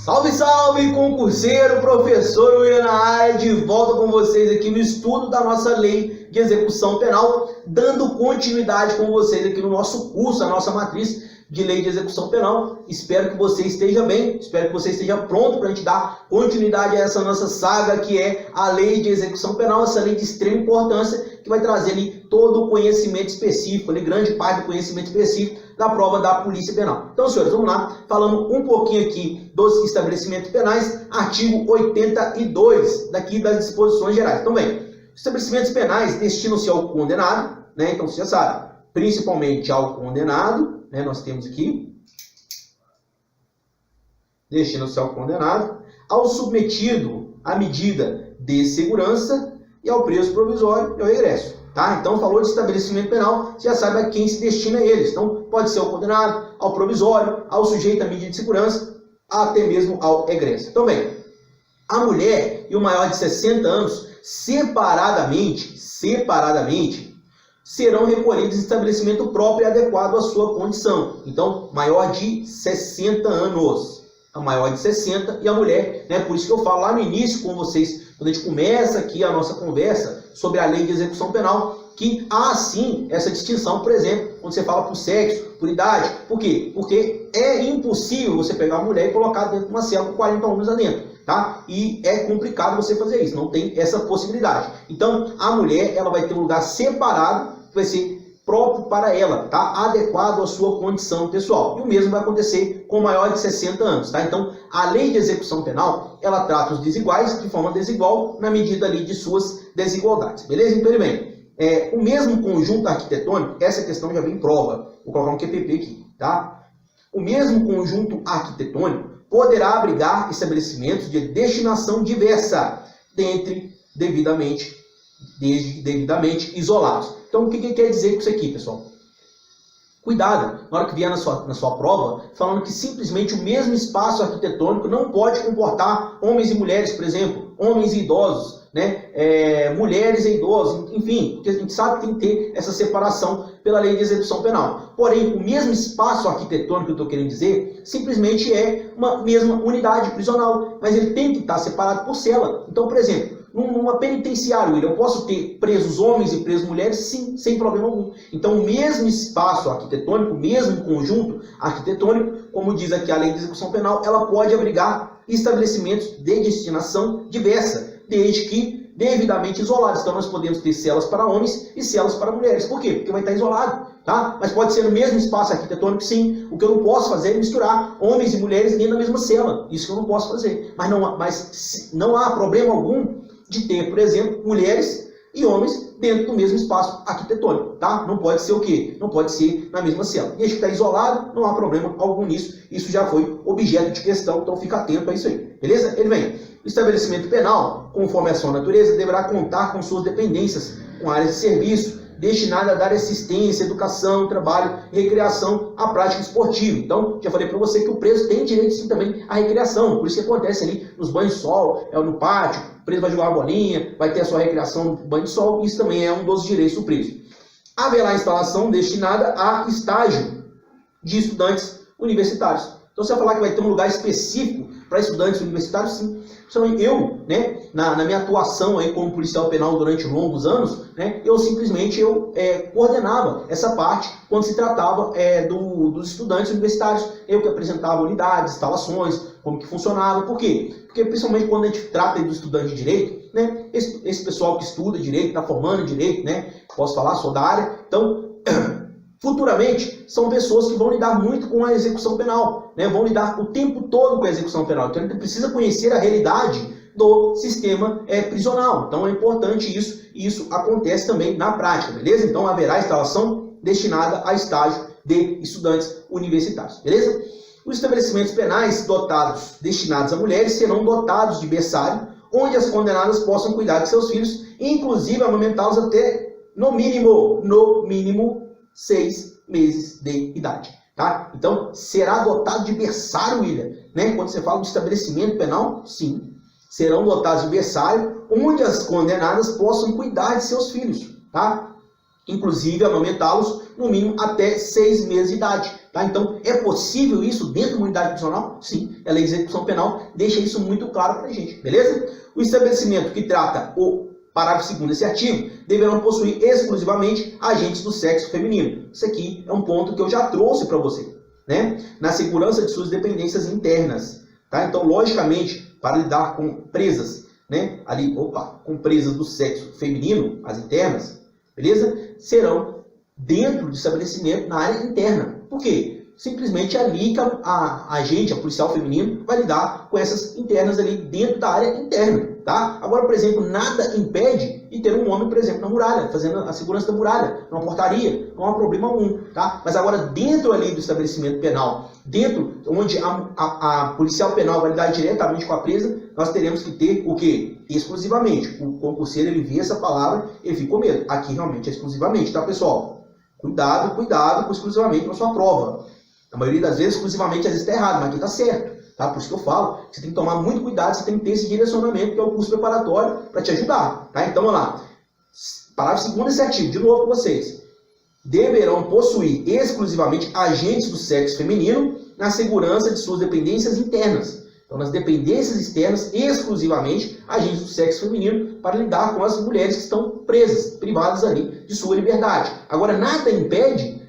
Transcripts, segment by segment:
Salve, salve, concurseiro, professor William na área, de volta com vocês aqui no estudo da nossa lei de execução penal, dando continuidade com vocês aqui no nosso curso, a nossa matriz de lei de execução penal. Espero que você esteja bem, espero que você esteja pronto para a gente dar continuidade a essa nossa saga que é a lei de execução penal, essa lei de extrema importância que vai trazer ali todo o conhecimento específico, ali, grande parte do conhecimento específico da prova da Polícia Penal. Então, senhores, vamos lá, falando um pouquinho aqui dos estabelecimentos penais, artigo 82, daqui das disposições gerais. Então, bem, estabelecimentos penais destinam-se ao condenado, né? Então, você já sabe, principalmente ao condenado, né? Nós temos aqui, destinam-se ao condenado, ao submetido à medida de segurança e ao preso provisório e ao egresso. Tá? Então, falou de estabelecimento penal, você já sabe a quem se destina a eles. Então, pode ser ao condenado, ao provisório, ao sujeito à medida de segurança, até mesmo ao egresso. Então, bem, a mulher e o maior de 60 anos, separadamente, serão recolhidos em estabelecimento próprio e adequado à sua condição. Então, maior de 60 anos. A maior de 60 e a mulher, né? Por isso que eu falo lá no início com vocês, quando a gente começa aqui a nossa conversa sobre a lei de execução penal, que há sim essa distinção, por exemplo, quando você fala por sexo, por idade. Por quê? Porque é impossível você pegar uma mulher e colocar dentro de uma cela com 40 homens lá dentro, tá? E é complicado você fazer isso, não tem essa possibilidade. Então, a mulher, ela vai ter um lugar separado, que vai ser próprio para ela, tá? Adequado à sua condição pessoal. E o mesmo vai acontecer com o maior de 60 anos, tá? Então, a lei de execução penal, ela trata os desiguais de forma desigual na medida ali de suas desigualdades, beleza? Então, bem, o mesmo conjunto arquitetônico, essa questão já vem em prova, vou colocar um QPP aqui, tá? O mesmo conjunto arquitetônico poderá abrigar estabelecimentos de destinação diversa, dentre devidamente isolados. Então, o que quer dizer com isso aqui, pessoal? Cuidado, na hora que vier na sua prova, falando que simplesmente o mesmo espaço arquitetônico não pode comportar homens e mulheres, por exemplo, homens e idosos, né? Mulheres e idosos, enfim, porque a gente sabe que tem que ter essa separação pela lei de execução penal. Porém, o mesmo espaço arquitetônico que eu estou querendo dizer, simplesmente é uma mesma unidade prisional, mas ele tem que estar separado por cela. Então, por exemplo, numa penitenciária, eu posso ter presos homens e presos mulheres? Sim, sem problema algum. Então, o mesmo espaço arquitetônico, o mesmo conjunto arquitetônico, como diz aqui a lei de execução penal, ela pode abrigar estabelecimentos de destinação diversa, desde que devidamente isolados. Então, nós podemos ter celas para homens e celas para mulheres. Por quê? Porque vai estar isolado, tá? Mas pode ser no mesmo espaço arquitetônico, sim. O que eu não posso fazer é misturar homens e mulheres dentro da mesma cela. Isso que eu não posso fazer. Mas não há problema algum de ter, por exemplo, mulheres e homens dentro do mesmo espaço arquitetônico, tá? Não pode ser o quê? Não pode ser na mesma cela. Desde que está isolado, não há problema algum nisso. Isso já foi objeto de questão, então fica atento a isso aí, beleza? Ele vem. O estabelecimento penal, conforme a sua natureza, deverá contar com suas dependências, com áreas de serviço, destinada a dar assistência, educação, trabalho e recreação à prática esportiva. Então, já falei para você que o preso tem direito sim também à recreação, por isso que acontece ali nos banhos de sol, no pátio, o preso vai jogar uma bolinha, vai ter a sua recreação no banho de sol, isso também é um dos direitos do preso. Haverá instalação destinada a estágio de estudantes universitários. Então, você vai falar que vai ter um lugar específico para estudantes universitários, sim. Eu, né, na minha atuação aí como policial penal durante longos anos, né, eu simplesmente coordenava essa parte quando se tratava dos estudantes universitários. Eu que apresentava unidades, instalações, como que funcionava. Por quê? Porque principalmente quando a gente trata do estudante de direito, né, esse pessoal que estuda direito, está formando direito, né, posso falar, sou da área, então futuramente, são pessoas que vão lidar muito com a execução penal, né? Vão lidar o tempo todo com a execução penal. Então, ele precisa conhecer a realidade do sistema prisional. Então, é importante isso, e isso acontece também na prática, beleza? Então, haverá instalação destinada a estágio de estudantes universitários, beleza? Os estabelecimentos penais destinados a mulheres serão dotados de berçário, onde as condenadas possam cuidar de seus filhos, inclusive amamentá-los até, no mínimo, 6 meses de idade, tá? Então, será dotado de berçário, William, né? Quando você fala de estabelecimento penal, sim, serão dotados de berçário, onde as condenadas possam cuidar de seus filhos, tá? inclusive amamentá-los no mínimo até 6 meses de idade. Tá? Então, é possível isso dentro de uma unidade prisional? Sim, a lei de execução penal deixa isso muito claro para a gente, beleza? O estabelecimento que trata o parágrafo 2º desse artigo deverão possuir exclusivamente agentes do sexo feminino. Isso aqui é um ponto que eu já trouxe para você, né? Na segurança de suas dependências internas. Tá? Então, logicamente, para lidar com presas, né? Com presas do sexo feminino, as internas, beleza? Serão dentro do estabelecimento na área interna. Por quê? Simplesmente ali que a agente, a policial feminino, vai lidar com essas internas ali dentro da área interna. Tá? Agora, por exemplo, nada impede de ter um homem, por exemplo, na muralha, fazendo a segurança da muralha, numa portaria, não há problema algum. Tá? Mas agora, dentro ali do estabelecimento penal, dentro onde a policial penal vai lidar diretamente com a presa, nós teremos que ter o quê? Exclusivamente. O concurseiro, ele vê essa palavra, ele fica com medo. Aqui realmente é exclusivamente, tá, pessoal? Cuidado com exclusivamente na sua prova. A maioria das vezes, exclusivamente, às vezes está errado, mas aqui está certo. Tá? Por isso que eu falo, você tem que tomar muito cuidado, você tem que ter esse direcionamento, que é o curso preparatório, para te ajudar. Tá? Então, vamos lá. Parágrafo 2º desse artigo, de novo para vocês. Deverão possuir exclusivamente agentes do sexo feminino na segurança de suas dependências internas. Então, nas dependências externas, exclusivamente, agentes do sexo feminino para lidar com as mulheres que estão presas, privadas ali de sua liberdade. Agora, nada impede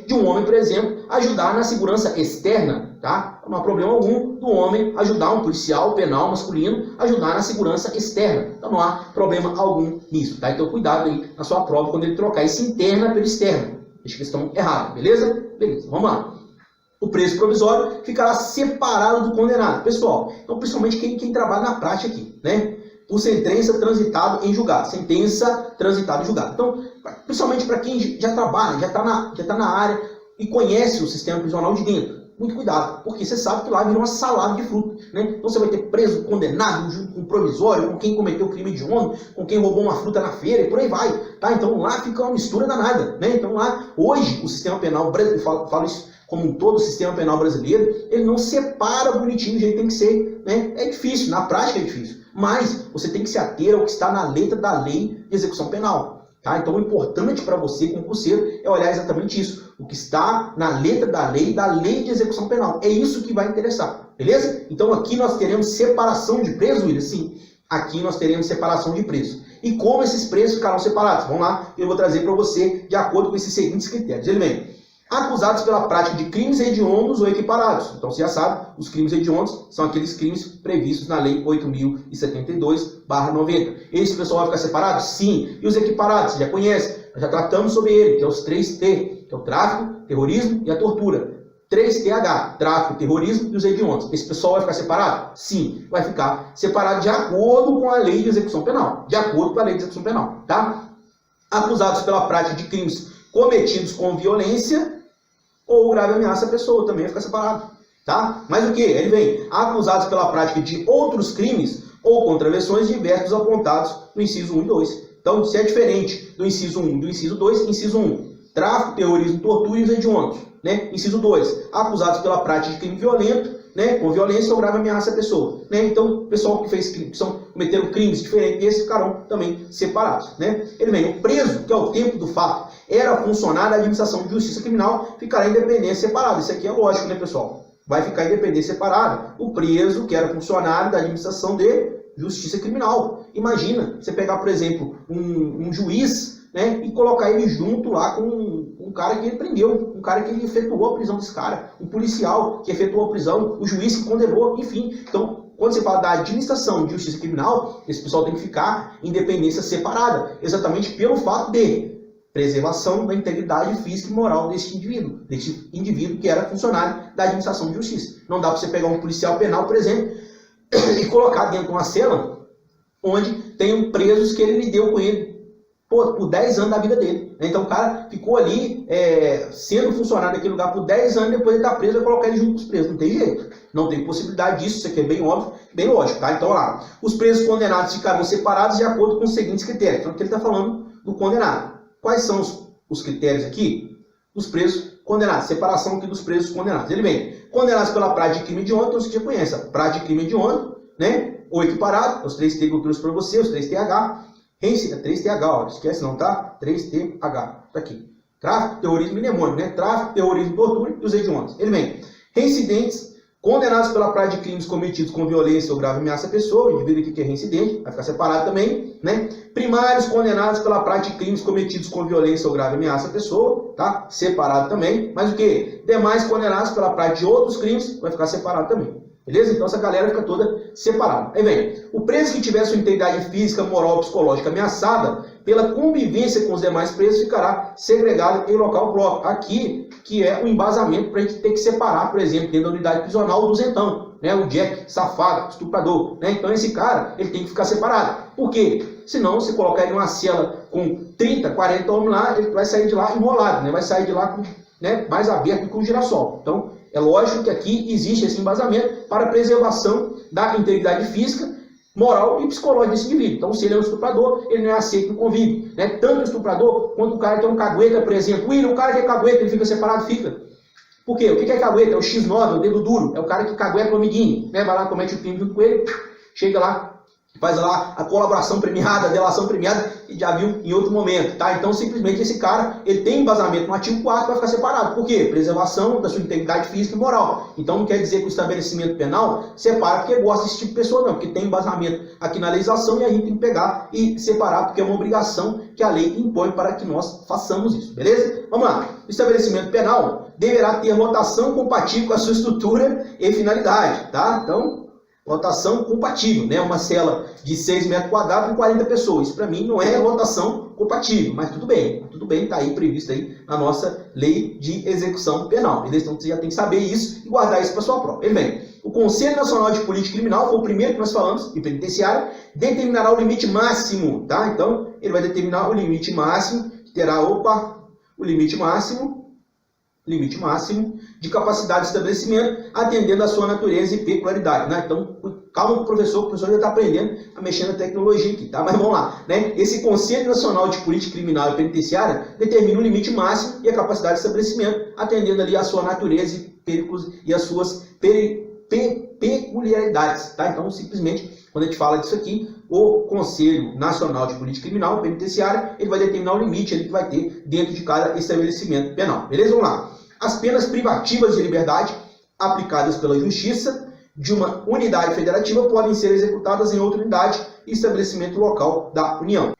de um homem, por exemplo, ajudar na segurança externa, tá? Não há problema algum do homem ajudar um policial penal masculino ajudar na segurança externa. Então não há problema algum nisso, tá? Então cuidado aí na sua prova quando ele trocar esse interna pelo externo. Deixa que estão errados, beleza? Beleza, vamos lá. O preso provisório ficará separado do condenado. Pessoal, então principalmente quem trabalha na prática aqui, né? Por sentença transitada em julgado. Sentença transitada em julgado. Então, principalmente para quem já trabalha, já está na área e conhece o sistema prisional de dentro. Muito cuidado, porque você sabe que lá vira uma salada de fruta, né? Então você vai ter preso, condenado, junto com provisório, com quem cometeu crime hediondo, com quem roubou uma fruta na feira e por aí vai. Tá? Então lá fica uma mistura danada, né? Então lá, hoje, o sistema penal brasileiro, falo isso como um todo o sistema penal brasileiro, ele não separa bonitinho do jeito que tem que ser, né? É difícil, na prática é difícil. Mas você tem que se ater ao que está na letra da lei de execução penal. Tá? Então o importante para você, concurseiro, é olhar exatamente isso. O que está na letra da lei de execução penal. É isso que vai interessar. Beleza? Então aqui nós teremos separação de preso, William? Sim. Aqui nós teremos separação de preso. E como esses presos ficarão separados? Vamos lá, eu vou trazer para você de acordo com esses seguintes critérios. Ele vem. Acusados pela prática de crimes hediondos ou equiparados. Então, você já sabe, os crimes hediondos são aqueles crimes previstos na Lei 8.072/90. Esse pessoal vai ficar separado? Sim. E os equiparados? Você já conhece. Nós já tratamos sobre ele, que é os 3T, que é o tráfico, terrorismo e a tortura. 3TH, tráfico, terrorismo e os hediondos. Esse pessoal vai ficar separado? Sim. Vai ficar separado de acordo com a Lei de Execução Penal. De acordo com a Lei de Execução Penal. Tá? Acusados pela prática de crimes cometidos com violência ou grave ameaça à pessoa, também vai ficar separado. Tá? Mas o que? Ele vem, acusados pela prática de outros crimes ou contravenções diversos apontados no inciso 1 e 2. Então, se é diferente do inciso 1 e do inciso 2, inciso 1, tráfico, terrorismo, tortura e os hediondos. Né? Inciso 2, acusados pela prática de crime violento, né? Com violência ou grave ameaça à pessoa. Né? Então, o pessoal que fez crime, cometeram crimes diferentes, esses ficarão também separados. Né? Ele vem, o preso, que é o tempo do fato, era funcionário da administração de justiça criminal, ficará independência separada. Isso aqui é lógico, né, pessoal? Vai ficar independência separada. O preso, que era funcionário da administração de justiça criminal. Imagina, você pegar, por exemplo, um juiz, né, e colocar ele junto lá com um cara que ele prendeu, um cara que ele efetuou a prisão desse cara, um policial que efetuou a prisão, o juiz que condenou, enfim. Então, quando você fala da administração de justiça criminal, esse pessoal tem que ficar em independência separada, exatamente pelo fato de preservação da integridade física e moral desse indivíduo que era funcionário da administração de justiça. Não dá para você pegar um policial penal, por exemplo, e colocar dentro de uma cela onde tem presos que ele lidou com ele por 10 anos da vida dele. Então o cara ficou ali sendo funcionário daquele lugar por 10 anos, depois ele está preso, vai colocar ele junto com os presos. Não tem jeito. Não tem possibilidade disso, isso aqui é bem óbvio, bem lógico. Tá? Então, lá, os presos condenados ficarão separados de acordo com os seguintes critérios. Então, aqui ele está falando do condenado. Quais são os critérios aqui? Dos presos condenados. Separação aqui dos presos condenados. Ele vem, condenados pela prática de crime hediondo, então você já conhece. A prática de crime hediondo, né? Ou equiparado, os 3T que eu trouxe para você, os 3TH. reincidência, 3TH, ó, esquece não, tá? 3TH, tá aqui. Tráfico, terrorismo e mnemônico, né? Tráfico, terrorismo, tortura e os hediondos. Ele vem. Reincidentes condenados pela prática de crimes cometidos com violência ou grave ameaça à pessoa, o indivíduo aqui que é reincidente, vai ficar separado também, né? Primários condenados pela prática de crimes cometidos com violência ou grave ameaça à pessoa, tá? Separado também. Mas o que? Demais condenados pela prática de outros crimes, vai ficar separado também. Beleza? Então essa galera fica toda separada. Aí vem, o preso que tiver sua integridade física, moral ou psicológica ameaçada pela convivência com os demais presos ficará segregado em local próprio. Aqui, que é o embasamento para a gente ter que separar, por exemplo, dentro da unidade prisional o duzentão, né? O Jack, safado, estuprador, né? Então esse cara, ele tem que ficar separado. Por quê? Senão, se colocar ele numa cela com 30, 40 homens lá, ele vai sair de lá enrolado, né? Vai sair de lá com, né, mais aberto que um girassol. Então, é lógico que aqui existe esse embasamento para a preservação da integridade física, moral e psicológica desse indivíduo. Então, se ele é um estuprador, ele não é aceito no convívio, né? Tanto o estuprador quanto o cara que é um cagueta, por exemplo. William, o cara que é cagueta, ele fica separado? Fica. Por quê? O que é cagueta? É o X9, é o dedo duro. É o cara que cagueta o amiguinho, né? Vai lá, comete o crime junto com ele, chega lá, faz lá a colaboração premiada, a delação premiada, e já viu em outro momento, tá? Então, simplesmente, esse cara, ele tem embasamento no artigo 4, vai ficar separado. Por quê? Preservação da sua integridade física e moral. Então, não quer dizer que o estabelecimento penal separa porque gosta desse tipo de pessoa, não. Porque tem embasamento aqui na legislação e a gente tem que pegar e separar, porque é uma obrigação que a lei impõe para que nós façamos isso, beleza? Vamos lá. O estabelecimento penal deverá ter lotação compatível com a sua estrutura e finalidade, tá? Então, lotação compatível, né? Uma cela de 6 metros quadrados com 40 pessoas. Isso para mim não é lotação compatível, mas tudo bem, está aí previsto aí na nossa lei de execução penal. Beleza? Então você já tem que saber isso e guardar isso para sua prova. Ele vem. O Conselho Nacional de Política Criminal, foi o primeiro que nós falamos, e penitenciária, determinará o limite máximo, tá? Então, ele vai determinar o limite máximo, que terá, o limite máximo de capacidade de estabelecimento, atendendo à sua natureza e peculiaridade, né? Então, calma com o professor já está aprendendo a mexer na tecnologia aqui, tá? Mas vamos lá, né? Esse Conselho Nacional de Política Criminal e Penitenciária determina o limite máximo e a capacidade de estabelecimento, atendendo ali à sua natureza e às suas peculiaridades, tá? Então, simplesmente, quando a gente fala disso aqui, o Conselho Nacional de Política Criminal e Penitenciária, ele vai determinar o limite ali que vai ter dentro de cada estabelecimento penal. Beleza? Vamos lá. As penas privativas de liberdade aplicadas pela Justiça de uma unidade federativa podem ser executadas em outra unidade e estabelecimento local da União.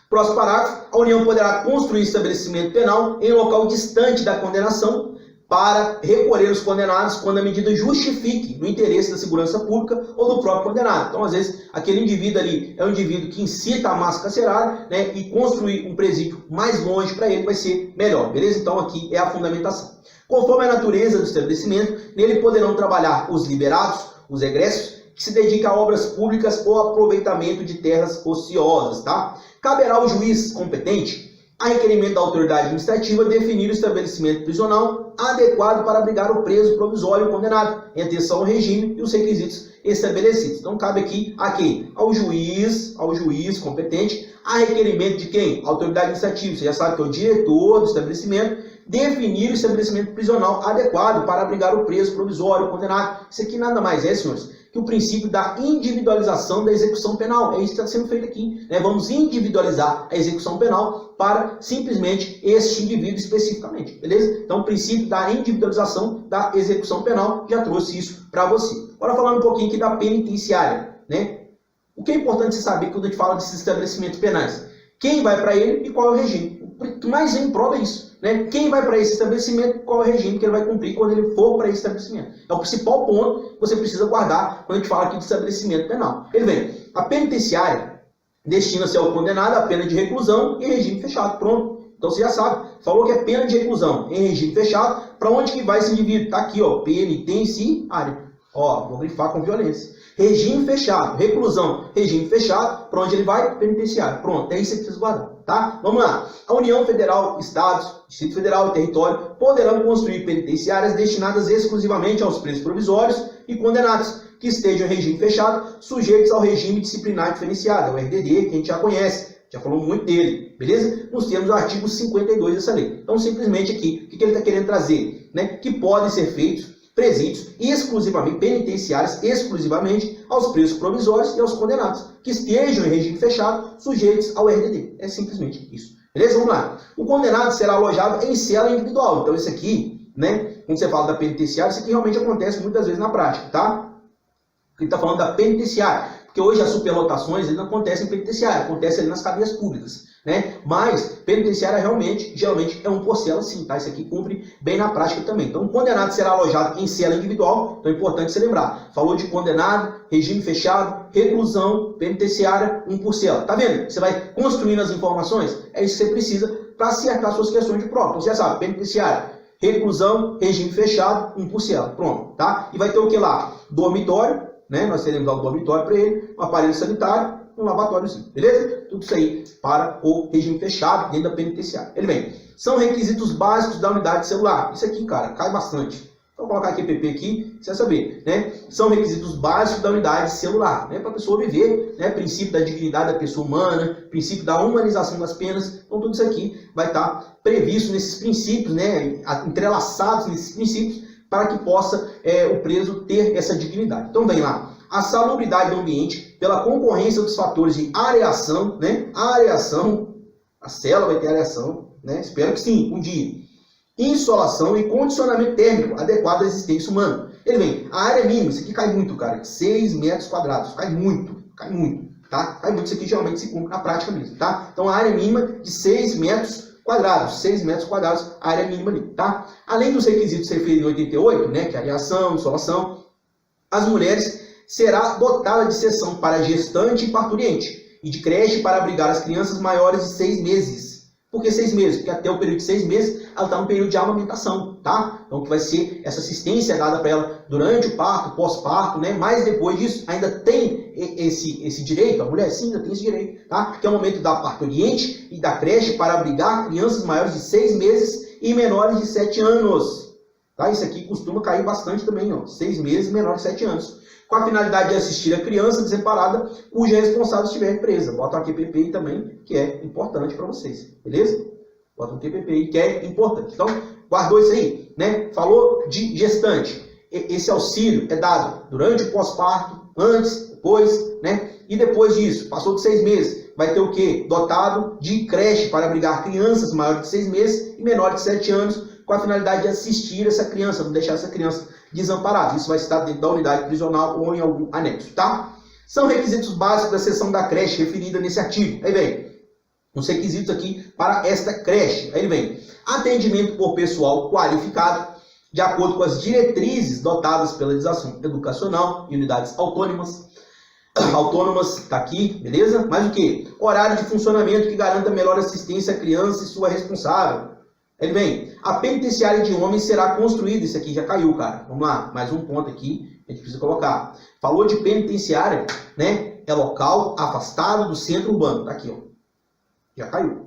Próximo parágrafo. A União poderá construir estabelecimento penal em local distante da condenação para recolher os condenados quando a medida justifique no interesse da segurança pública ou do próprio condenado. Então, às vezes, aquele indivíduo ali é um indivíduo que incita a massa carcerária, né, e construir um presídio mais longe para ele vai ser melhor, beleza? Então, aqui é a fundamentação. Conforme a natureza do estabelecimento, nele poderão trabalhar os liberados, os egressos, que se dedicam a obras públicas ou aproveitamento de terras ociosas, tá? Caberá ao juiz competente, a requerimento da autoridade administrativa, definir o estabelecimento prisional adequado para abrigar o preso provisório condenado, em atenção ao regime e os requisitos estabelecidos. Então, cabe aqui a quem? Ao juiz competente, a requerimento de quem? Autoridade administrativa, você já sabe que é o diretor do estabelecimento, definir o estabelecimento prisional adequado para abrigar o preso provisório condenado. Isso aqui nada mais é, senhores, que o princípio da individualização da execução penal. É isso que está sendo feito aqui, né? Vamos individualizar a execução penal para simplesmente este indivíduo especificamente, beleza? Então, o princípio da individualização da execução penal, já trouxe isso para você. Agora, falando um pouquinho aqui da penitenciária, né? O que é importante você saber quando a gente fala desses estabelecimentos penais? Quem vai para ele e qual é o regime. O que mais vem em prova é isso, né? Quem vai para esse estabelecimento, qual é o regime que ele vai cumprir quando ele for para esse estabelecimento. É o principal ponto que você precisa guardar quando a gente fala aqui de estabelecimento penal. Ele vem, a penitenciária destina-se ao condenado a pena de reclusão em regime fechado. Pronto. Então você já sabe, falou que é pena de reclusão em regime fechado. Para onde que vai esse indivíduo? Está aqui, ó, penitenciária. Ó, vou grifar com violência. Regime fechado, reclusão, regime fechado, para onde ele vai? Penitenciário. Pronto, é isso que você precisa guardar, tá? Vamos lá. A União Federal, Estados, Distrito Federal e Território poderão construir penitenciárias destinadas exclusivamente aos presos provisórios e condenados que estejam em regime fechado, sujeitos ao regime disciplinar diferenciado, o RDD, que a gente já conhece, já falou muito dele, beleza? Nos termos do artigo 52 dessa lei. Então, simplesmente aqui, o que ele está querendo trazer? Né? Que podem ser feitos presídios exclusivamente, penitenciários exclusivamente aos presos provisórios e aos condenados, que estejam em regime fechado, sujeitos ao RDD. É simplesmente isso. Beleza? Vamos lá. O condenado será alojado em cela individual. Então, isso aqui, né, quando você fala da penitenciária, isso aqui realmente acontece muitas vezes na prática, tá? Ele está falando da penitenciária, porque hoje as superlotações não acontecem em penitenciária, acontecem ali nas cadeias públicas, né? Mas penitenciária realmente, geralmente é um por cela, sim, tá? Isso aqui cumpre bem na prática também. Então, o condenado será alojado em cela individual, então é importante você lembrar. Falou de condenado, regime fechado, reclusão, penitenciária, um por cela. Tá vendo? Você vai construindo as informações, é isso que você precisa para acertar suas questões de prova. Então, você já sabe, penitenciária, reclusão, regime fechado, um por cela. Pronto, tá? E vai ter o que lá? Dormitório, né? Nós teremos lá o dormitório para ele, um aparelho sanitário, um lavatorio, beleza? Tudo isso aí para o regime fechado dentro da penitenciária. Ele vem. São requisitos básicos da unidade celular. Isso aqui, cara, cai bastante. Vou colocar aqui PP aqui, você vai saber, né? São requisitos básicos da unidade celular, né? Para a pessoa viver, né? Princípio da dignidade da pessoa humana, princípio da humanização das penas. Então, tudo isso aqui vai estar previsto nesses princípios, né? Entrelaçados nesses princípios, para que possa o preso ter essa dignidade. Então, vem lá. A salubridade do ambiente, pela concorrência dos fatores de areação, né? Areação, a cela vai ter areação, né? Espero que sim, um dia. Insolação e condicionamento térmico adequado à existência humana. Ele vem, a área mínima, isso aqui cai muito, cara, 6 metros quadrados, cai muito, tá? Cai muito, isso aqui geralmente se cumpre na prática mesmo, tá? Então, a área mínima de 6 metros quadrados, 6 metros quadrados, a área mínima ali, tá? Além dos requisitos referidos em 88, né, que é areação, insolação, as mulheres será dotada de seção para gestante e parturiente e de creche para abrigar as crianças maiores de 6 meses. Por que 6 meses? Porque até o período de 6 meses ela está no período de amamentação, tá? Então que vai ser essa assistência dada para ela durante o parto, pós-parto, né? Mas depois disso ainda tem esse direito, a mulher sim, ainda tem esse direito, tá? Que é o momento da parturiente e da creche para abrigar crianças maiores de 6 meses e menores de 7 anos. Tá? Isso aqui costuma cair bastante também, ó. 6 meses e menores de 7 anos. Com a finalidade de assistir a criança desamparada cuja responsável estiver presa. Bota aqui PPI também, que é importante para vocês, beleza? Bota um PPI que é importante. Então, guardou isso aí, né? Falou de gestante. Esse auxílio é dado durante o pós-parto, antes, depois, né? E depois disso, passou de 6 meses, vai ter o quê? Dotado de creche para abrigar crianças maiores de 6 meses e menores de 7 anos, com a finalidade de assistir essa criança, não deixar essa criança desamparada. Isso vai estar dentro da unidade prisional ou em algum anexo, tá? São requisitos básicos da seção da creche referida nesse artigo. Aí vem os requisitos aqui para esta creche. Aí vem atendimento por pessoal qualificado, de acordo com as diretrizes dotadas pela legislação educacional e unidades autônomas. Autônomas, tá aqui, beleza? Mas o que? Horário de funcionamento que garanta melhor assistência à criança e sua responsável. Ele vem, a penitenciária de homens será construída, isso aqui já caiu, cara. Vamos lá, mais um ponto aqui, a gente precisa colocar. Falou de penitenciária, né? É local afastado do centro urbano, tá aqui, ó. Já caiu.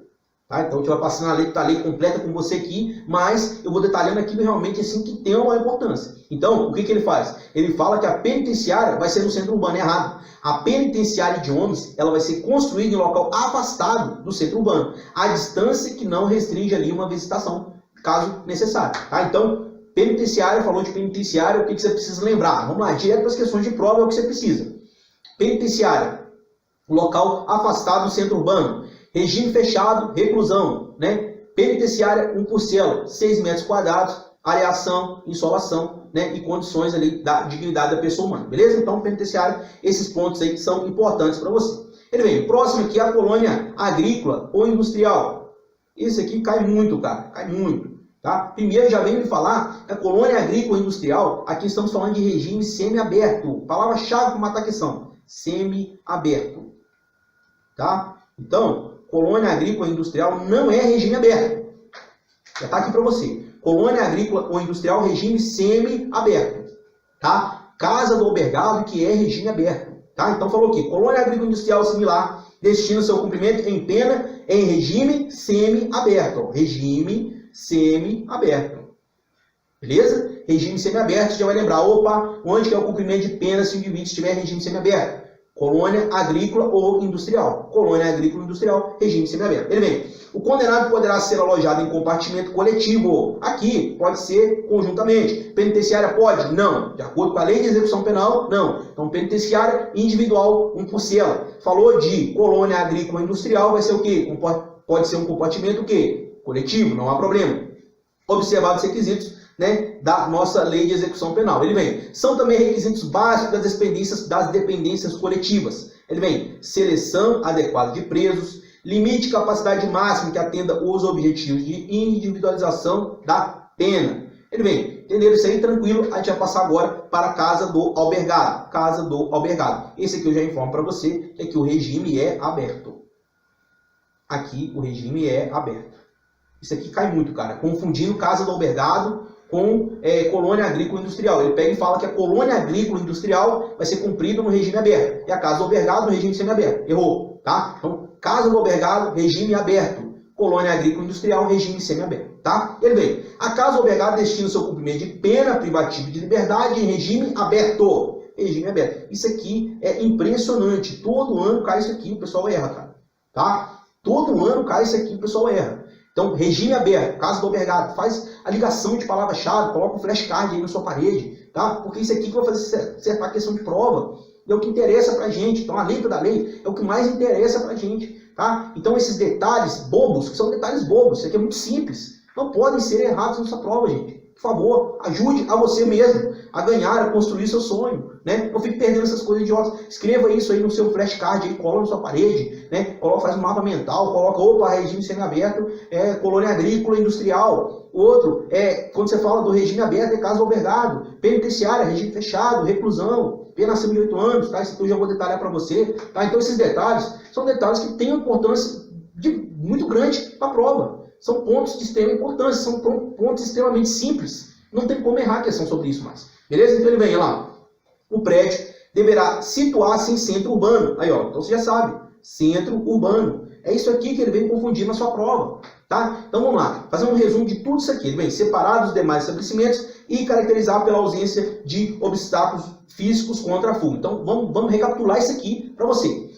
Tá? Então, a gente vai passando a lei completa com você aqui, mas eu vou detalhando aqui realmente assim que tem uma importância. Então, o que ele faz? Ele fala que a penitenciária vai ser no centro urbano, errado. A penitenciária de homens, ela vai ser construída em local afastado do centro urbano, a distância que não restringe ali uma visitação, caso necessário. Tá? Então, penitenciária, falou de penitenciária, o que você precisa lembrar? Vamos lá, direto para as questões de prova é o que você precisa. Penitenciária, local afastado do centro urbano, regime fechado, reclusão, né? Penitenciária, 1 por cela, 6 metros quadrados, areação, insolação, né? E condições ali da dignidade da pessoa humana, beleza? Então, penitenciária, esses pontos aí que são importantes para você. Ele vem, próximo aqui é a colônia agrícola ou industrial. Esse aqui cai muito, cara, cai muito, tá? Primeiro, já venho de falar, a colônia agrícola ou industrial, aqui estamos falando de regime semiaberto. Palavra-chave para matar a questão, semiaberto, tá? Então, colônia agrícola ou industrial não é regime aberto. Já está aqui para você. Colônia agrícola ou industrial, regime semi-aberto. Tá? Casa do albergado, que é regime aberto. Tá? Então, falou aqui. Colônia agrícola ou industrial similar destina seu cumprimento em pena em regime semi-aberto. Regime semi-aberto. Beleza? Regime semi-aberto, você já vai lembrar. Opa, onde que é o cumprimento de pena se o indivíduo estiver em regime semi-aberto? Colônia agrícola ou industrial. Colônia agrícola ou industrial, regime semiaberto. Ele vem. O condenado poderá ser alojado em compartimento coletivo. Aqui, pode ser conjuntamente. Penitenciária pode? Não. De acordo com a lei de execução penal, não. Então, penitenciária individual, um por cela. Falou de colônia agrícola industrial, vai ser o quê? Pode ser um compartimento o quê? Coletivo, não há problema. Observados os requisitos, né, da nossa lei de execução penal. Ele vem, são também requisitos básicos das dependências coletivas. Ele vem, seleção adequada de presos, limite de capacidade máxima que atenda os objetivos de individualização da pena. Ele vem, entenderam isso aí? Tranquilo, a gente vai passar agora para a casa do albergado. Casa do albergado. Esse aqui eu já informo para você, que aqui o regime é aberto. Aqui o regime é aberto. Isso aqui cai muito, cara, confundindo casa do albergado com colônia agrícola industrial. Ele pega e fala que a colônia agrícola industrial vai ser cumprida no regime aberto. E a casa do albergado no regime semiaberto. Errou, tá? Então, casa do albergado, regime aberto. Colônia agrícola industrial, regime semiaberto, tá? Ele vem. A casa do albergado destina o seu cumprimento de pena privativa de liberdade em regime aberto. Regime aberto. Isso aqui é impressionante. Todo ano cai isso aqui, o pessoal erra, cara. Tá? Todo ano cai isso aqui, o pessoal erra. Então, regime aberto, casa do albergado, faz a ligação de palavra-chave, coloca um flashcard aí na sua parede, tá? Porque isso aqui que vai fazer acertar a questão de prova. É o que interessa pra gente. Então, a letra da lei é o que mais interessa pra gente, tá? Então, esses detalhes bobos, que são detalhes bobos, isso aqui é muito simples, não podem ser errados nessa prova, gente. Por favor, ajude a você mesmo a ganhar, a construir seu sonho, né? Não fique perdendo essas coisas idiotas. Escreva isso aí no seu flashcard, aí, cola na sua parede, né? Faz um mapa mental, coloca, opa, regime semiaberto, colônia agrícola industrial. Outro, quando você fala do regime aberto, é casa do albergado, penitenciária, regime fechado, reclusão, pena acima de 8 anos, tá? Isso aqui eu já vou detalhar para você, tá? Então esses detalhes são detalhes que têm uma importância muito grande para a prova. São pontos de extrema importância, são pontos extremamente simples. Não tem como errar a questão sobre isso mais. Beleza? Então ele vem lá. O prédio deverá situar-se em centro urbano. Aí, ó, então você já sabe. Centro urbano. É isso aqui que ele vem confundir na sua prova. Tá? Então vamos lá. Fazer um resumo de tudo isso aqui. Ele vem separar dos demais estabelecimentos e caracterizar pela ausência de obstáculos físicos contra a fuga. Então vamos recapitular isso aqui para você.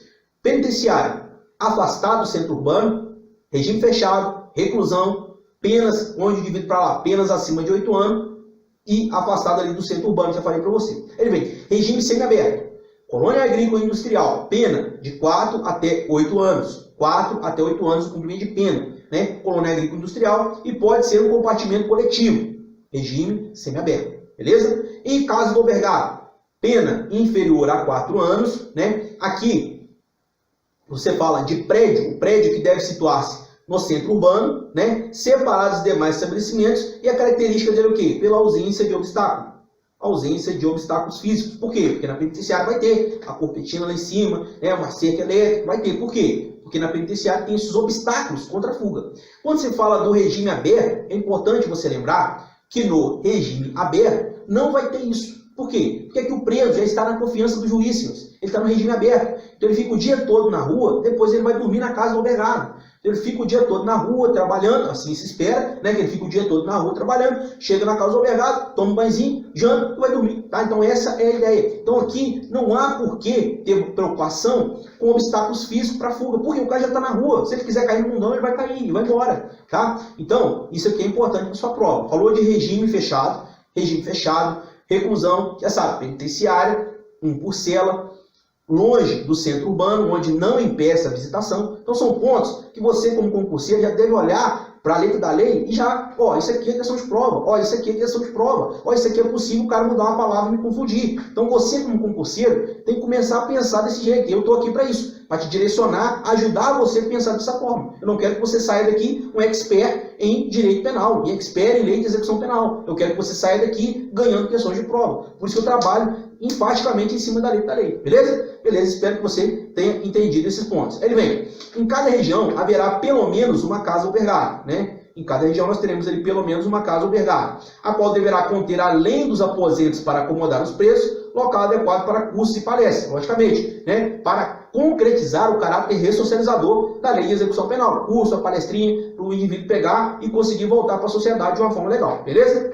Penitenciário. Afastado do centro urbano. Regime fechado. Reclusão, penas, onde divide para lá, penas acima de 8 anos e afastado ali do centro urbano, já falei para você. Ele vem, regime semiaberto, colônia agrícola industrial, pena de 4 até 8 anos. 4 até 8 anos o cumprimento de pena, né? Colônia agrícola industrial e pode ser um compartimento coletivo, regime semiaberto, beleza? E caso do albergado, pena inferior a 4 anos, né? Aqui você fala de prédio, o prédio que deve situar-se no centro urbano, né, separado dos demais estabelecimentos, e a característica dele é o quê? Pela ausência de obstáculo. Ausência de obstáculos físicos. Por quê? Porque na penitenciária vai ter a corpetina lá em cima, né, uma cerca elétrica, vai ter. Por quê? Porque na penitenciária tem esses obstáculos contra a fuga. Quando se fala do regime aberto, é importante você lembrar que no regime aberto não vai ter isso. Por quê? Porque aqui o preso já está na confiança do juiz, senhores. Ele está no regime aberto. Então ele fica o dia todo na rua, depois ele vai dormir na casa do albergado. Ele fica o dia todo na rua, trabalhando, assim se espera, né? Que ele fica o dia todo na rua trabalhando, chega na casa do albergado, toma um banhozinho, janta e vai dormir, tá? Então essa é a ideia. Então aqui não há por que ter preocupação com obstáculos físicos para fuga, porque o cara já está na rua. Se ele quiser cair no mundão, ele vai cair, ele vai embora, tá? Então, isso aqui é importante para sua prova. Falou de regime fechado, reclusão, já sabe, penitenciária, um por cela, longe do centro urbano, onde não impeça a visitação. Então são pontos que você, como concurseiro, já deve olhar para a letra da lei e já, ó, isso aqui é questão de prova, ó, isso aqui é questão de prova, ó, isso aqui é possível o cara mudar uma palavra e me confundir. Então você, como concurseiro, tem que começar a pensar desse jeito. Eu estou aqui para isso, para te direcionar, ajudar você a pensar dessa forma. Eu não quero que você saia daqui um expert em direito penal, e expert em lei de execução penal. Eu quero que você saia daqui ganhando questões de prova. Por isso que eu trabalho enfaticamente em cima da letra da lei. Beleza? Beleza, espero que você tenha entendido esses pontos. Ele vem, em cada região haverá pelo menos uma casa albergada, né? Em cada região nós teremos ali pelo menos uma casa albergada, a qual deverá conter, além dos aposentos para acomodar os presos, local adequado para cursos e palestras, logicamente, né? Para concretizar o caráter ressocializador da lei de execução penal. Curso, a palestrinha, para o indivíduo pegar e conseguir voltar para a sociedade de uma forma legal, beleza?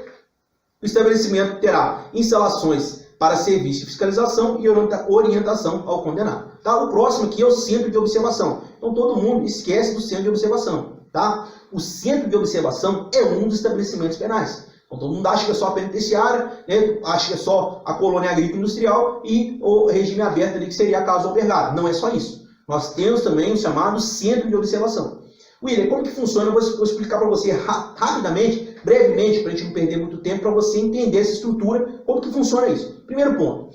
O estabelecimento terá instalações para serviço de fiscalização e orientação ao condenado. Tá? O próximo aqui é o centro de observação. Então todo mundo esquece do centro de observação. tá? O centro de observação é um dos estabelecimentos penais. Então, todo mundo acha que é só a penitenciária, né? Acha que é só a colônia agrícola industrial e o regime aberto ali, que seria a casa albergada. Não é só isso. Nós temos também o chamado centro de observação. William, como que funciona? Eu vou explicar para você rapidamente, brevemente, para a gente não perder muito tempo, para você entender essa estrutura, como que funciona isso. Primeiro ponto,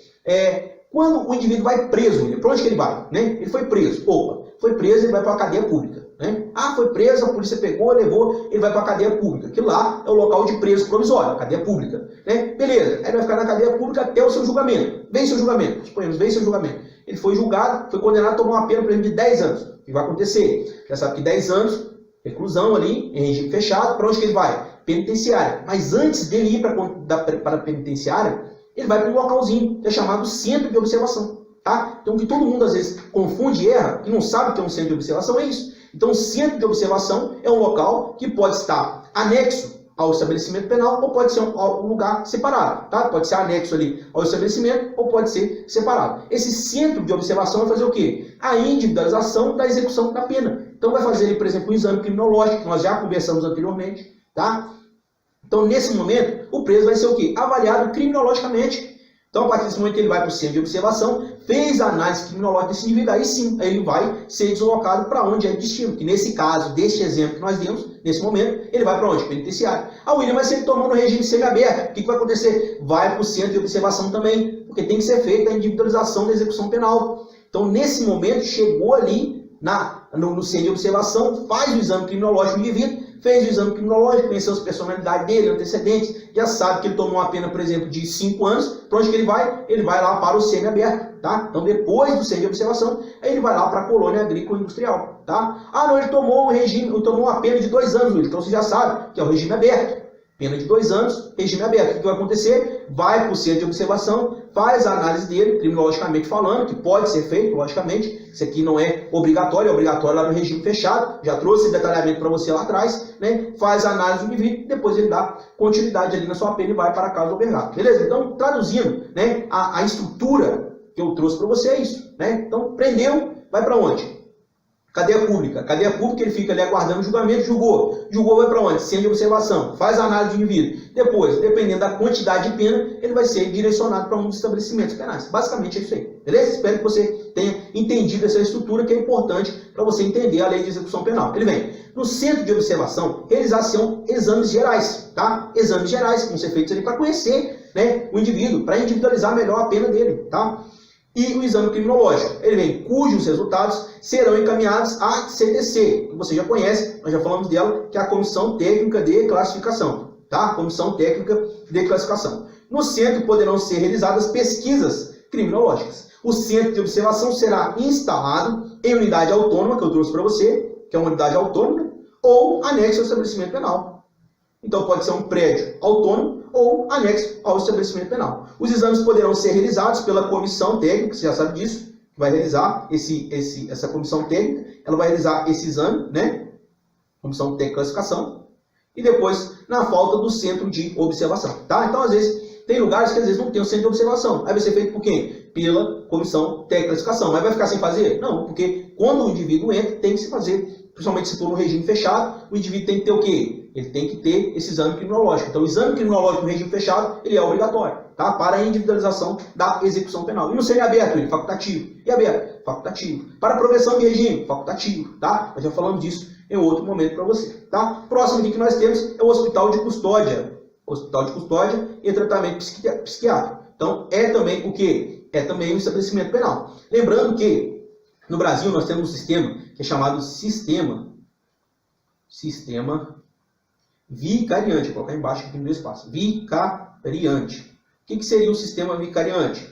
quando o indivíduo vai preso, William, para onde que ele vai? Né? Ele foi preso. Opa, foi preso, ele vai para a cadeia pública. Né? Ah, foi preso, a polícia pegou, levou, ele vai para a cadeia pública. Que lá é o local de preso provisório, cadeia pública. Né? Beleza, aí ele vai ficar na cadeia pública até o seu julgamento. Vem seu julgamento, suponhamos, vem seu julgamento. Ele foi julgado, foi condenado a tomar uma pena, por exemplo, de 10 anos. O que vai acontecer? Já sabe que 10 anos, reclusão ali, em regime fechado, para onde que ele vai? Penitenciária. Mas antes dele ir para a penitenciária, ele vai para um localzinho, que é chamado centro de observação. Tá? Então, o que todo mundo às vezes confunde e erra, que não sabe o que é um centro de observação, é isso. Então, o centro de observação é um local que pode estar anexo ao estabelecimento penal ou pode ser um lugar separado. Tá? Pode ser anexo ali ao estabelecimento ou pode ser separado. Esse centro de observação vai fazer o quê? A individualização da execução da pena. Então, vai fazer, por exemplo, um exame criminológico, que nós já conversamos anteriormente. Tá? Então, nesse momento, o preso vai ser o quê? Avaliado criminologicamente. Então, a partir desse momento que ele vai para o centro de observação, fez a análise criminológica desse indivíduo, aí sim, aí ele vai ser deslocado para onde é destino. Que nesse caso, deste exemplo que nós demos, nesse momento, ele vai para onde? Penitenciário. A William vai ser tomando o regime semiaberto. O que vai acontecer? Vai para o centro de observação também, porque tem que ser feita a individualização da execução penal. Então, nesse momento, chegou ali no centro de observação, faz o exame criminológico do indivíduo, fez o exame criminológico, conheceu as personalidades dele, antecedentes, já sabe que ele tomou uma pena, por exemplo, de 5 anos, para onde que ele vai? Ele vai lá para o semiaberto, tá? Então, depois do centro de observação, aí ele vai lá para a colônia agrícola industrial, tá? Ah, não, ele tomou uma pena de 2 anos, então você já sabe que é o regime aberto. Pena de 2 anos, regime aberto. O que vai acontecer? Vai para o centro de observação, faz a análise dele, criminologicamente falando, que pode ser feito, logicamente. Isso aqui não é obrigatório, é obrigatório lá no regime fechado. Já trouxe esse detalhamento para você lá atrás, né? Faz a análise do indivíduo, depois ele dá continuidade ali na sua pena e vai para a casa albergada. Beleza? Então, traduzindo, né, a estrutura que eu trouxe para você é isso, né? Então, prendeu, vai para onde? Cadeia pública. Cadeia pública, ele fica ali aguardando o julgamento, julgou. Julgou, vai para onde? Centro de observação. Faz a análise do indivíduo. Depois, dependendo da quantidade de pena, ele vai ser direcionado para um dos estabelecimentos penais. Basicamente é isso aí. Beleza? Espero que você tenha entendido essa estrutura, que é importante para você entender a lei de execução penal. Ele vem. No centro de observação, realização exames gerais. Tá? Exames gerais, que vão ser feitos ali para conhecer, né, o indivíduo, para individualizar melhor a pena dele. Tá? E o exame criminológico, ele vem, cujos resultados serão encaminhados à CTC, que você já conhece, nós já falamos dela, que é a Comissão Técnica de Classificação, tá? Comissão Técnica de Classificação. No centro poderão ser realizadas pesquisas criminológicas. O centro de observação será instalado em unidade autônoma, que eu trouxe para você, que é uma unidade autônoma, ou anexo ao estabelecimento penal. Então pode ser um prédio autônomo, ou anexo ao estabelecimento penal. Os exames poderão ser realizados pela comissão técnica, você já sabe disso, que vai realizar essa comissão técnica, ela vai realizar esse exame, né? Comissão técnica de classificação, e depois, na falta do centro de observação, tá? Então, às vezes, tem lugares que às vezes não tem o centro de observação. Aí vai ser feito por quem? Pela comissão técnica de classificação. Mas vai ficar sem fazer? Não, porque quando o indivíduo entra, tem que se fazer. Principalmente se for um regime fechado, o indivíduo tem que ter o quê? Ele tem que ter esse exame criminológico. Então, o exame criminológico no regime fechado, ele é obrigatório, tá? Para a individualização da execução penal. E no semiaberto, ele é facultativo. E aberto? Facultativo. Para a progressão de regime, facultativo, tá? Nós já falamos disso em outro momento para você, tá? Próximo aqui que nós temos é o hospital de custódia. Hospital de custódia e tratamento psiquiátrico. Então, é também o quê? É também um estabelecimento penal. Lembrando que no Brasil nós temos um sistema que é chamado sistema vicariante. Vou colocar embaixo aqui no espaço. Vicariante. O que seria o sistema vicariante?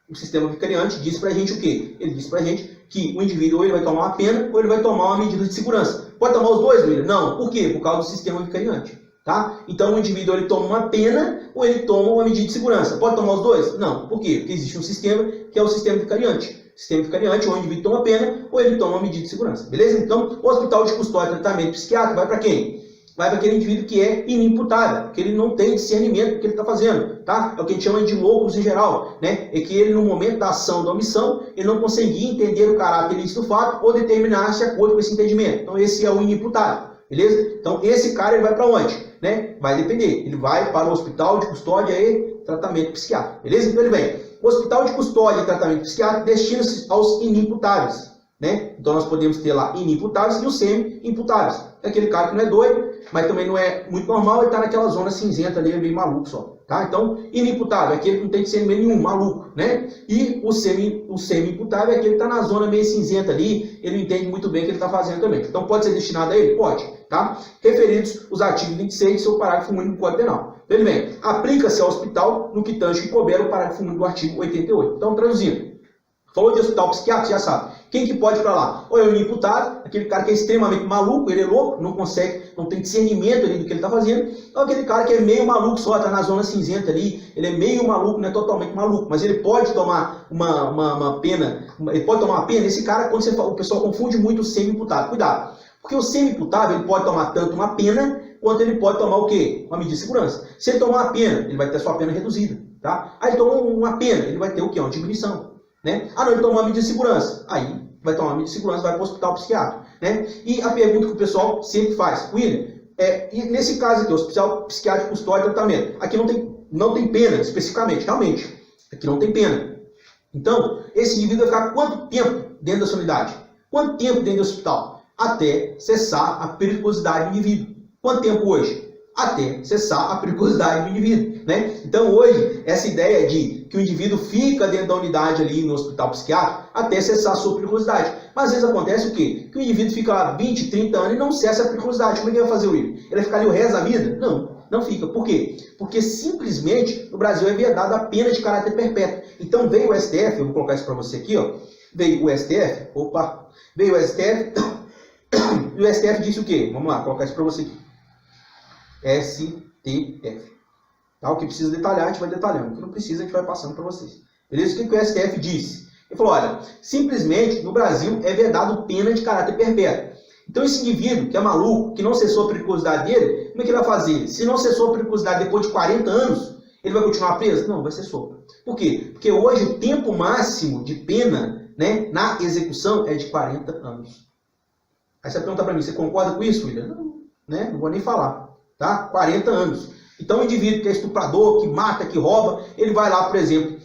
O sistema vicariante diz pra gente o quê? Ele diz pra gente que o indivíduo ou ele vai tomar uma pena ou ele vai tomar uma medida de segurança. Pode tomar os dois, William? Não. Por quê? Por causa do sistema vicariante. Tá? Então o indivíduo ele toma uma pena ou ele toma uma medida de segurança. Pode tomar os dois? Não. Por quê? Porque existe um sistema que é o sistema vicariante. Sistema vicariante, ou o indivíduo toma pena, ou ele toma uma medida de segurança. Beleza? Então, o hospital de custódia e tratamento psiquiátrico vai para quem? Vai para aquele indivíduo que é inimputável, que ele não tem discernimento do que ele está fazendo. Tá? É o que a gente chama de loucos em geral. Né? É que ele, no momento da ação, da omissão, ele não conseguia entender o caráter ilícito do fato ou determinar-se de acordo com esse entendimento. Então, esse é o inimputável. Beleza? Então, esse cara ele vai para onde? Né? Vai depender. Ele vai para o hospital de custódia e tratamento psiquiátrico. Beleza? Então, ele vem. O hospital de custódia e tratamento psiquiátrico destina-se aos inimputáveis. Né? Então, nós podemos ter lá inimputáveis e os semi-imputáveis. É aquele cara que não é doido, mas também não é muito normal, ele está naquela zona cinzenta ali, é meio maluco só. Tá? Então, inimputável é aquele que não tem discernimento nenhum, maluco. Né? E o semi-imputável é aquele que está na zona meio cinzenta ali, ele não entende muito bem o que ele está fazendo também. Então, pode ser destinado a ele? Pode. Tá? Referidos os artigos 26 do seu parágrafo único do Código Penal. Então, ele vem, aplica-se ao hospital no que tange que couber o parágrafo único do artigo 88. Então, traduzindo. Falou de hospital psiquiátrico, você já sabe. Quem que pode ir para lá? Ou é o inimputável, aquele cara que é extremamente maluco, ele é louco, não consegue, não tem discernimento ali do que ele está fazendo. Ou aquele cara que é meio maluco só, está na zona cinzenta ali, ele é meio maluco, não é totalmente maluco, mas ele pode tomar uma pena, ele pode tomar uma pena. Esse cara, quando você fala, o pessoal confunde muito o semi-imputável. Cuidado, porque o semi-imputável ele pode tomar tanto uma pena, quanto ele pode tomar o quê? Uma medida de segurança. Se ele tomar uma pena, ele vai ter a sua pena reduzida. Tá? Aí ele toma uma pena, ele vai ter o quê? Uma diminuição. Né? Ah, não, ele tomou uma medida de segurança. Aí vai tomar uma medida de segurança, vai para o hospital psiquiátrico. Né? E a pergunta que o pessoal sempre faz, William, e nesse caso aqui, o hospital psiquiátrico, custódia e tratamento, aqui não tem pena especificamente, realmente. Aqui não tem pena. Então, esse indivíduo vai ficar quanto tempo dentro da sua unidade? Quanto tempo dentro do hospital? Até cessar a periculosidade do indivíduo. Quanto tempo hoje? Até cessar a periculosidade do indivíduo. Né? Então, hoje, essa ideia de que o indivíduo fica dentro da unidade ali no hospital psiquiátrico até cessar a sua periculosidade. Mas às vezes acontece o quê? Que o indivíduo fica lá 20, 30 anos e não cessa a periculosidade. Como é que ele vai fazer, William? Ele vai ficar ali o resto da vida? Não, não fica. Por quê? Porque simplesmente no Brasil é vedada a pena de caráter perpétuo. Então veio o STF, eu vou colocar isso para você aqui, ó. Veio o STF, veio o STF, e o STF disse o quê? Vamos lá, vou colocar isso para você aqui. STF. Tá? O que precisa detalhar, a gente vai detalhando. O que não precisa, a gente vai passando para vocês. Beleza? O que o STF disse? Ele falou, olha, simplesmente no Brasil é vedado pena de caráter perpétuo. Então esse indivíduo que é maluco, que não cessou a periculosidade dele, como é que ele vai fazer? Se não cessou a periculosidade depois de 40 anos, ele vai continuar preso? Não, vai ser solto. Por quê? Porque hoje o tempo máximo de pena, né, na execução é de 40 anos. Aí você pergunta para mim, você concorda com isso, William? Não, né? Não vou nem falar. Tá? 40 anos. Então, o indivíduo que é estuprador, que mata, que rouba, ele vai lá, por exemplo,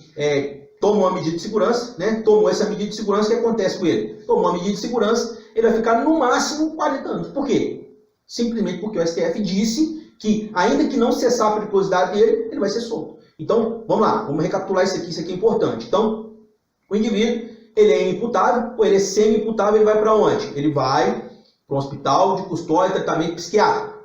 toma uma medida de segurança, né? Tomou essa medida de segurança, o que acontece com ele? Tomou uma medida de segurança, ele vai ficar no máximo 40 anos. Por quê? Simplesmente porque o STF disse que, ainda que não cessar a periculosidade dele, ele vai ser solto. Então, vamos lá, vamos recapitular isso aqui é importante. Então, o indivíduo, ele é inimputável, ou ele é semi-imputável, ele vai para onde? Ele vai para um hospital de custódia e tratamento psiquiátrico.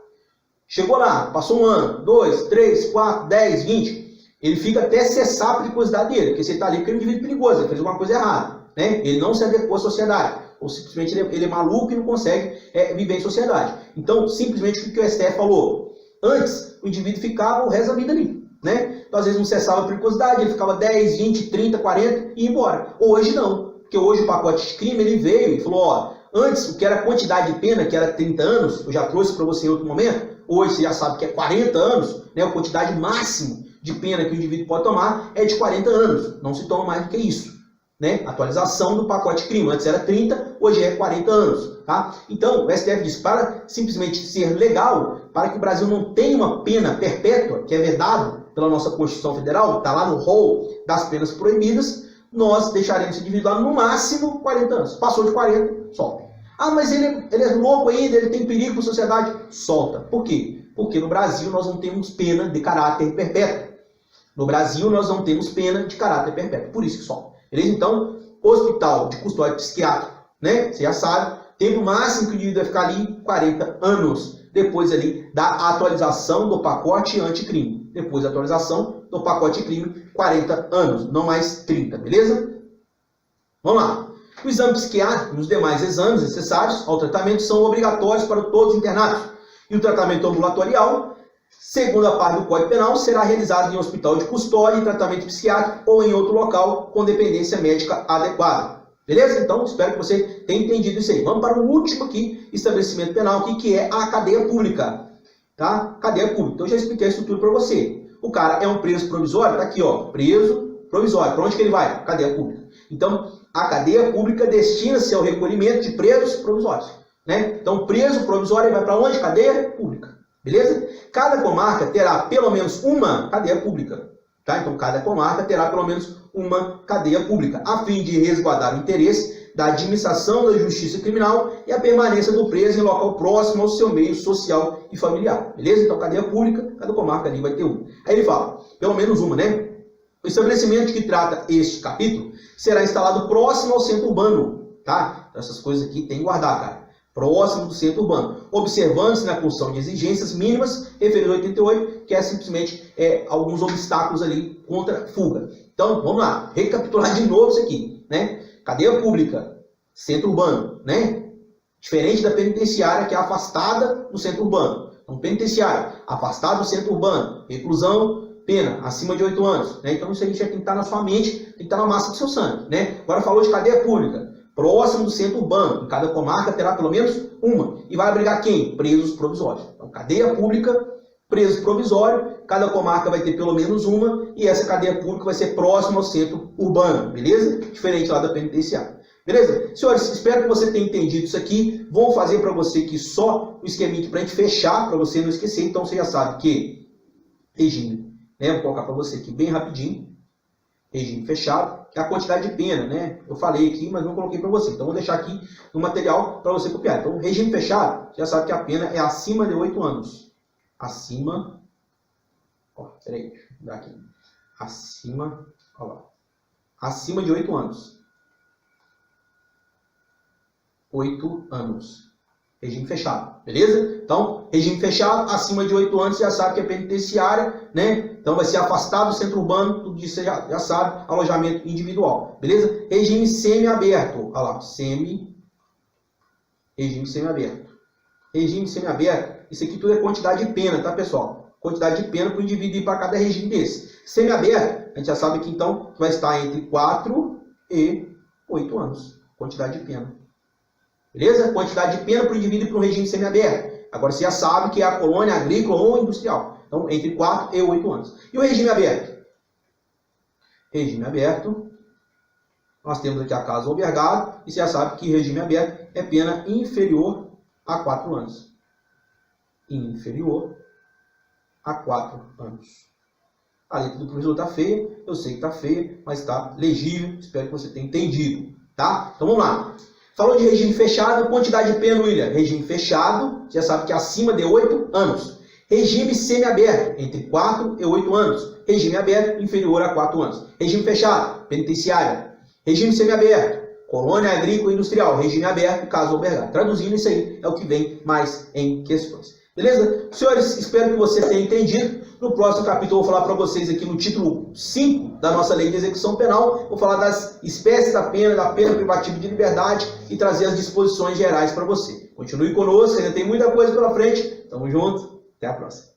Chegou lá, passou 1 ano, 2, 3, 4, 10, 20. Ele fica até cessar a periculosidade dele, porque você está ali porque é um indivíduo perigoso, ele fez alguma coisa errada. Né? Ele não se adequou à sociedade. Ou simplesmente ele é maluco e não consegue viver em sociedade. Então, simplesmente o que o STF falou? Antes, o indivíduo ficava o resto da vida ali. Né? Então, às vezes não cessava a periculosidade, ele ficava 10, 20, 30, 40 e ia embora. Hoje não, porque hoje o pacote de crime ele veio e falou, ó, antes o que era a quantidade de pena, que era 30 anos, eu já trouxe para você em outro momento, hoje você já sabe que é 40 anos, né? A quantidade máxima de pena que o indivíduo pode tomar é de 40 anos, não se toma mais do que isso. Né? Atualização do pacote de crime, antes era 30, hoje é 40 anos. Tá? Então, o STF diz, para simplesmente ser legal, para que o Brasil não tenha uma pena perpétua, que é vedado pela nossa Constituição Federal, está lá no rol das penas proibidas, nós deixaremos esse indivíduo lá no máximo 40 anos. Passou de 40, solta. Ah, mas ele é louco ainda, ele tem perigo para a sociedade. Solta. Por quê? Porque no Brasil nós não temos pena de caráter perpétuo. No Brasil nós não temos pena de caráter perpétuo. Por isso que solta. Beleza? Então, hospital de custódia psiquiátrica, né? Você já sabe, tempo máximo que o indivíduo vai ficar ali, 40 anos. Depois ali da atualização do pacote anticrime. Depois da atualização do pacote crime, 40 anos, não mais 30, beleza? Vamos lá. O exame psiquiátrico e os demais exames necessários ao tratamento são obrigatórios para todos os internados. E o tratamento ambulatorial, segundo a parte do Código Penal, será realizado em hospital de custódia e tratamento psiquiátrico ou em outro local com dependência médica adequada. Beleza? Então, espero que você tenha entendido isso aí. Vamos para o último aqui, estabelecimento penal, aqui, que é a cadeia pública. Tá? Cadeia pública. Então, eu já expliquei isso tudo para você. O cara é um preso provisório, tá aqui, ó, preso provisório. Para onde que ele vai? Cadeia pública. Então, a cadeia pública destina-se ao recolhimento de presos provisórios. né? Então, preso provisório vai para onde? Cadeia pública. Beleza? Cada comarca terá pelo menos uma cadeia pública. Tá? Então, cada comarca terá pelo menos uma cadeia pública, a fim de resguardar o interesse da administração da justiça criminal e a permanência do preso em local próximo ao seu meio social e familiar. Beleza? Então, cadeia pública, cada comarca ali vai ter uma. Aí ele fala, pelo menos uma, né? O estabelecimento que trata este capítulo será instalado próximo ao centro urbano. Tá? Então, essas coisas aqui tem que guardar, cara. Próximo do centro urbano, observando-se na construção de exigências mínimas referidas ao 88, que é simplesmente alguns obstáculos ali contra fuga. Então, vamos lá, recapitular de novo isso aqui, né? Cadeia pública, centro urbano, né? Diferente da penitenciária, que é afastada do centro urbano. Então, penitenciária, afastada do centro urbano, reclusão, pena, acima de 8 anos, né? Então, isso aí já tem que estar na sua mente, tem que estar na massa do seu sangue, né? Agora falou de cadeia pública, próximo do centro urbano. Em cada comarca terá pelo menos uma. E vai abrigar quem? Presos provisórios. Então, cadeia pública, preso provisório. Cada comarca vai ter pelo menos uma. E essa cadeia pública vai ser próxima ao centro urbano. Beleza? Diferente lá da penitenciária. Beleza? Senhores, espero que você tenha entendido isso aqui. Vou fazer para você aqui só o esqueminha para a gente fechar, para você não esquecer. Então, você já sabe que regime, né? Vou colocar para você aqui bem rapidinho. Regime fechado, que é a quantidade de pena, né? Eu falei aqui, mas não coloquei para você. Então, vou deixar aqui no material para você copiar. Então, regime fechado, já sabe que a pena é acima de 8 anos. Acima... Ó, peraí, deixa eu dar aqui. Acima... Ó lá. Acima de 8 anos. 8 anos. Regime fechado, beleza? Então, regime fechado, acima de 8 anos, você já sabe que é penitenciária, né? Então, vai ser afastado do centro urbano, tudo isso você já sabe, alojamento individual, beleza? Regime semiaberto, olha lá, regime semiaberto. Regime semiaberto, isso aqui tudo é quantidade de pena, tá, pessoal? Quantidade de pena para o indivíduo ir para cada regime desse. Semiaberto, a gente já sabe que então vai estar entre 4 e 8 anos, quantidade de pena. Beleza? Quantidade de pena para o indivíduo para um regime semiaberto. Agora você já sabe que é a colônia agrícola ou industrial. Então, entre 4 e 8 anos. E o regime aberto? Regime aberto. Nós temos aqui a casa albergada. E você já sabe que regime aberto é pena inferior a 4 anos. Inferior a 4 anos. A letra do professor está feia. Eu sei que está feia, mas está legível. Espero que você tenha entendido. Tá? Então, vamos lá. Falou de regime fechado, quantidade de pena, William. Regime fechado, já sabe que é acima de 8 anos. Regime semiaberto, entre 4 e 8 anos. Regime aberto, inferior a 4 anos. Regime fechado, penitenciária. Regime semiaberto, colônia agrícola e industrial. Regime aberto, casa albergada. Traduzindo, isso aí é o que vem mais em questões. Beleza? Senhores, espero que você tenha entendido. No próximo capítulo eu vou falar para vocês aqui no título 5 da nossa lei de execução penal. Vou falar das espécies da pena privativa de liberdade e trazer as disposições gerais para você. Continue conosco, ainda tem muita coisa pela frente. Tamo junto, até a próxima.